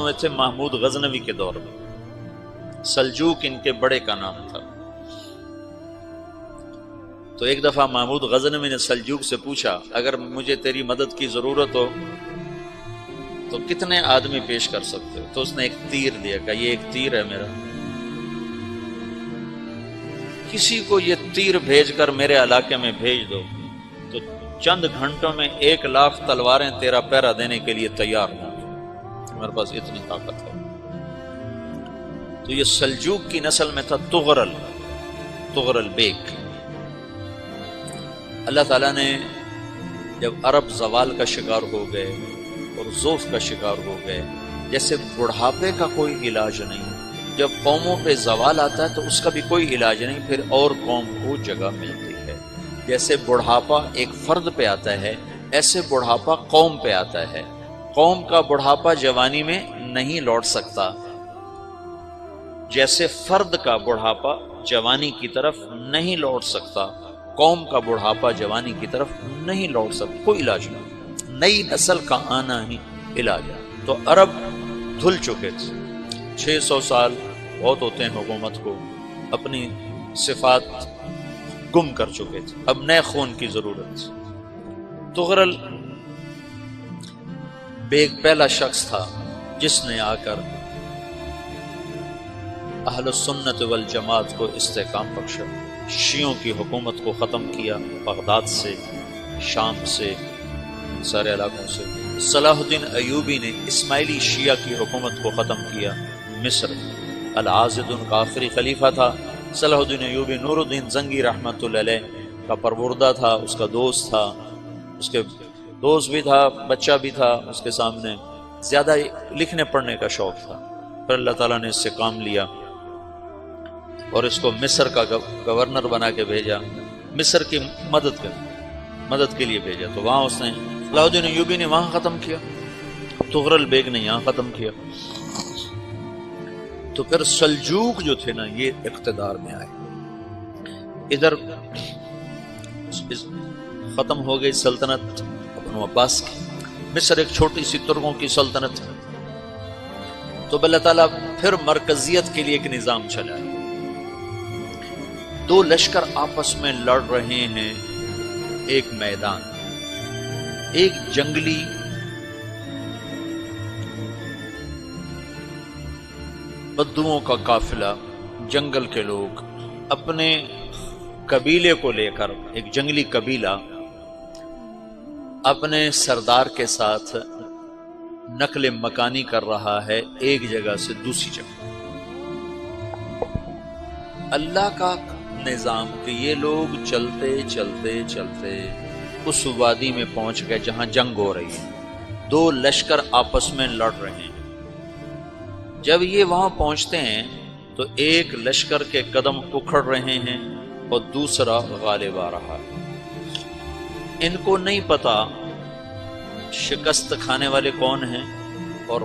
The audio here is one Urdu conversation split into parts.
میں تھے محمود غزنوی کے دور میں، سلجوق ان کے بڑے کا نام تھا۔ تو ایک دفعہ محمود غزنوی نے سلجوق سے پوچھا اگر مجھے تیری مدد کی ضرورت ہو تو کتنے آدمی پیش کر سکتے ہو؟ تو اس نے ایک تیر دیا، کہا یہ ایک تیر ہے میرا، کسی کو یہ تیر بھیج کر میرے علاقے میں بھیج دو تو چند گھنٹوں میں 1,00,000 تلواریں تیرا پیرا دینے کے لیے تیار ہوں، میرے پاس اتنی طاقت ہے۔ تو یہ سلجوق کی نسل میں تھا تغرل بیگ۔ اللہ تعالیٰ نے جب عرب زوال کا شکار ہو گئے اور ضعف کا شکار ہو گئے، جیسے بڑھاپے کا کوئی علاج نہیں، جب قوموں پہ زوال آتا ہے تو اس کا بھی کوئی علاج نہیں، پھر اور قوم کو جگہ ملتی ہے۔ جیسے بڑھاپا ایک فرد پہ آتا ہے، ایسے بڑھاپا قوم پہ آتا ہے۔ قوم کا بڑھاپا جوانی میں نہیں لوٹ سکتا، جیسے فرد کا بڑھاپا جوانی کی طرف نہیں لوٹ سکتا، قوم کا بڑھاپا جوانی کی طرف نہیں لوٹ سکتا، کوئی علاج نہیں، نئی نسل کا آنا ہی علاج ہے۔ تو عرب دھل چکے تھے، 600 سال بہت ہوتے ہیں حکومت کو، اپنی صفات گم کر چکے تھے، اب نئے خون کی ضرورت تھی۔ تغرل بیگ پہلا شخص تھا جس نے آ کر اہل السنت والجماعت کو استحکام بخشا، شیعوں کی حکومت کو ختم کیا، بغداد سے، شام سے، سارے علاقوں سے۔ صلاح الدین ایوبی نے اسماعیلی شیعہ کی حکومت کو ختم کیا، مصر۔ العاضد ان کا آخری خلیفہ تھا صلاح الدین ایوبی، نور الدین زنگی رحمۃ اللہ علیہ کا پروردہ تھا، اس کا دوست تھا، اس کے دوست بھی تھا، بچہ بھی تھا اس کے سامنے، زیادہ لکھنے پڑھنے کا شوق تھا۔ پھر اللہ تعالیٰ نے اس سے کام لیا اور اس کو مصر کا گورنر بنا کے بھیجا، مصر کی مدد کے لیے بھیجا۔ تو وہاں اس نے صلاح الدین ایوبی نے وہاں ختم کیا، تغرل بیگ نے یہاں ختم کیا۔ تو پھر سلجوق جو تھے نا یہ اقتدار میں آئے، ادھر ختم ہو گئی سلطنت ابن عباس کی، مصر ایک چھوٹی سی ترکوں کی سلطنت ہے۔ تو اللہ تعالیٰ پھر مرکزیت کے لیے ایک نظام چلایا، دو لشکر آپس میں لڑ رہے ہیں، ایک میدان، ایک جنگلی بدوؤں کا قافلہ، جنگل کے لوگ اپنے قبیلے کو لے کر، ایک جنگلی قبیلہ اپنے سردار کے ساتھ نقل مکانی کر رہا ہے ایک جگہ سے دوسری جگہ۔ اللہ کا نظام کہ یہ لوگ چلتے چلتے چلتے اس وادی میں پہنچ گئے جہاں جنگ ہو رہی ہے، دو لشکر آپس میں لڑ رہے ہیں۔ جب یہ وہاں پہنچتے ہیں تو ایک لشکر کے قدم اکھڑ رہے ہیں اور دوسرا غالب آ رہا ہے۔ ان کو نہیں پتا شکست کھانے والے کون ہیں اور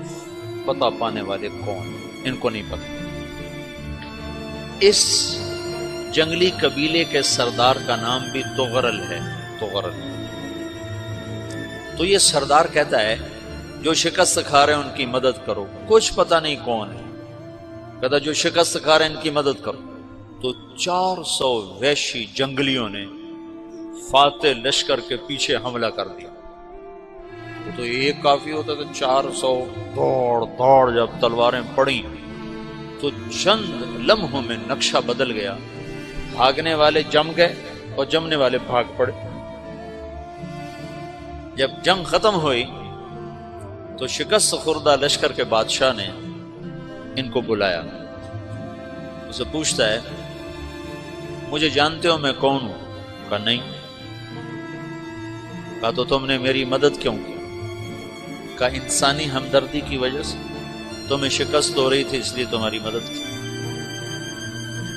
فتح پانے والے کون ہیں، ان کو نہیں پتا۔ اس جنگلی قبیلے کے سردار کا نام بھی تغرل ہے، تغرل۔ تو یہ سردار کہتا ہے جو شکست کھا رہے ہیں ان کی مدد کرو، کچھ پتہ نہیں کون ہے، کہتا جو شکست کھا رہے ہیں ان کی مدد کرو۔ تو 400 وحشی جنگلیوں نے فاتح لشکر کے پیچھے حملہ کر دیا۔ تو ایک کافی ہوتا تو 400 دوڑ جب تلواریں پڑیں تو چند لمحوں میں نقشہ بدل گیا، بھاگنے والے جم گئے اور جمنے والے بھاگ پڑے۔ جب جنگ ختم ہوئی تو شکست خوردہ لشکر کے بادشاہ نے ان کو بلایا، اسے پوچھتا ہے مجھے جانتے ہو میں کون ہوں؟ کہا نہیں۔ کہا تو تم نے میری مدد کیوں کی؟ کہا انسانی ہمدردی کی وجہ سے، تمہیں شکست ہو رہی تھی اس لیے تمہاری مدد کی۔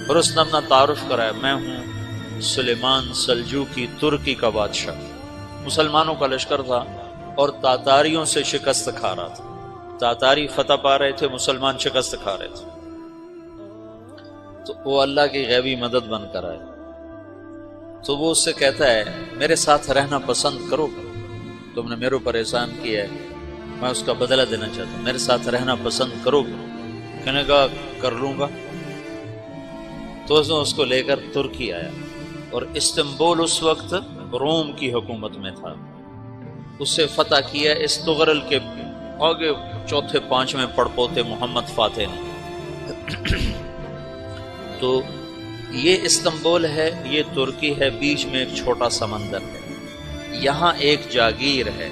اور اس نے اپنا تعارف کرایا، میں ہوں سلیمان سلجوقی، ترکی کا بادشاہ۔ مسلمانوں کا لشکر تھا اور تاتاریوں سے شکست کھا رہا تھا، تاتاری فتح پا رہے تھے، مسلمان شکست کھا رہے تھے۔ تو وہ اللہ کی غیبی مدد بن کر آئے۔ تو وہ اس سے کہتا ہے میرے ساتھ رہنا پسند کرو، تم نے میرے اوپر احسان کیا ہے، میں اس کا بدلہ دینا چاہتا ہوں، میرے ساتھ رہنا پسند کرو گے؟ کہنے کا کر لوں گا۔ تو اس کو لے کر ترکی آیا، اور استنبول اس وقت روم کی حکومت میں تھا، اسے فتح کیا اس تغرل کے آگے چوتھے پانچویں پڑپوتے محمد فاتح نے۔ تو یہ استنبول ہے، یہ ترکی ہے، بیچ میں ایک چھوٹا سمندر ہے، یہاں ایک جاگیر ہے۔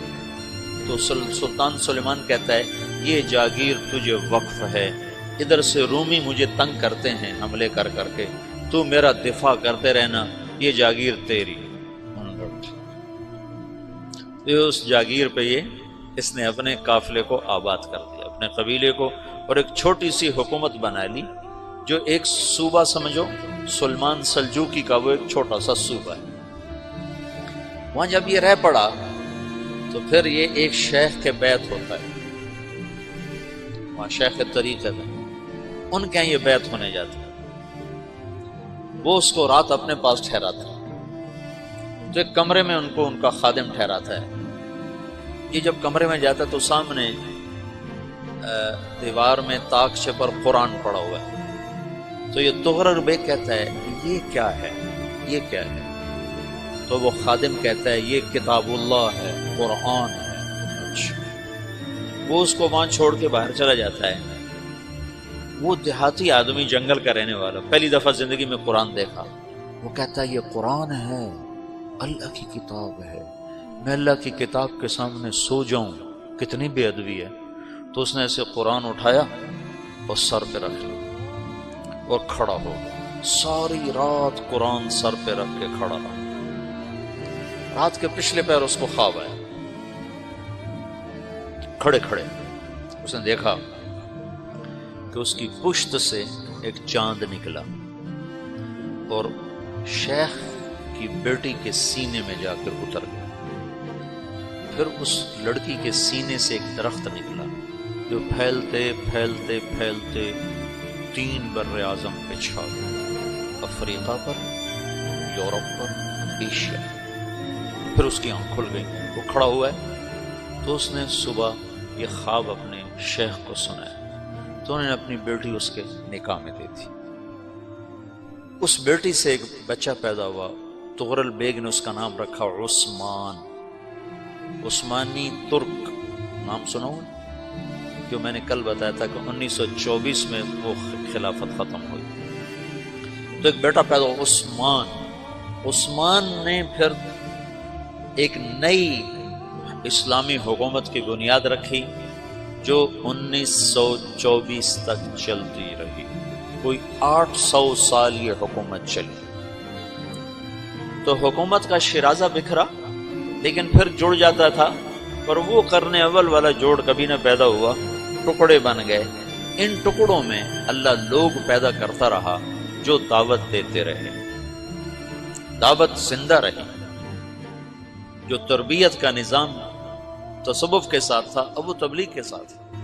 تو سلطان سلیمان کہتا ہے یہ جاگیر تجھے وقف ہے، ادھر سے رومی مجھے تنگ کرتے ہیں حملے کر کر کے، تو میرا دفاع کرتے رہنا، یہ جاگیر تیری۔ اس جاگیر پہ اس نے اپنے قافلے کو آباد کر دیا، اپنے قبیلے کو، اور ایک چھوٹی سی حکومت بنا لی، جو ایک صوبہ سمجھو سلمان سلجوقی کا، وہ ایک چھوٹا سا صوبہ ہے۔ وہاں جب یہ رہ پڑا تو پھر یہ ایک شیخ کے بیعت ہوتا ہے، وہاں شیخ طریقت ہے، ان کے یہ بیعت ہونے جاتا ہے، وہ اس کو رات اپنے پاس ٹھہراتا ہے، تو ایک کمرے میں ان کو ان کا خادم ٹھہراتا ہے۔ یہ جب کمرے میں جاتا ہے تو سامنے دیوار میں تاکچے پر قرآن پڑا ہوا ہے، تو یہ تغرل بیگ کہتا ہے یہ کیا ہے، یہ کیا ہے؟ تو وہ خادم کہتا ہے یہ کتاب اللہ ہے، قرآن ہے۔ وہ اس کو وہاں چھوڑ کے باہر چلا جاتا ہے۔ وہ دیہاتی آدمی، جنگل کا رہنے والا، پہلی دفعہ زندگی میں قرآن دیکھا، وہ کہتا ہے یہ قرآن ہے، اللہ کی کتاب ہے، میں اللہ کی کتاب کے سامنے سو جاؤں، کتنی بے ادبی ہے۔ تو اس نے ایسے قرآن اٹھایا اور سر پہ رکھ لیا اور کھڑا ہو گیا، ساری رات قرآن سر پہ رکھ کے کھڑا رہا۔ رات کے پچھلے پہر اس کو خواب آیا، کھڑے کھڑے اس نے دیکھا کہ اس کی پشت سے ایک چاند نکلا اور شیخ کی بیٹی کے سینے میں جا کر اتر گیا۔ پھر اس لڑکی کے سینے سے ایک درخت نکلا جو پھیلتے پھیلتے پھیلتے 3 بر اعظم پہ چھا گیا، افریقہ پر، یورپ پر، ایشیا۔ پھر اس کی آنکھ کھل گئی، وہ کھڑا ہوا ہے، تو اس نے صبح یہ خواب اپنے شیخ کو سنایا، تو انہوں نے اپنی بیٹی اس کے نکاح میں دی تھی۔ اس بیٹی سے ایک بچہ پیدا ہوا، تغرل بیگ نے اس کا نام رکھا عثمان، عثمانی ترک نام سنا ہوا، جو میں نے کل بتایا تھا کہ 1924 میں وہ خلافت ختم ہوئی۔ تو ایک بیٹا پیدا ہوا عثمان۔ عثمان نے پھر ایک نئی اسلامی حکومت کی بنیاد رکھی جو 1924 تک چلتی رہی، کوئی 800 سال یہ حکومت چلی۔ تو حکومت کا شیرازہ بکھرا، لیکن پھر جڑ جاتا تھا، پر وہ قرن اول والا جوڑ کبھی نہ پیدا ہوا، ٹکڑے بن گئے۔ ان ٹکڑوں میں اللہ لوگ پیدا کرتا رہا جو دعوت دیتے رہے، دعوت زندہ رہی۔ جو تربیت کا نظام تصوف کے ساتھ تھا اب وہ تبلیغ کے ساتھ ہے۔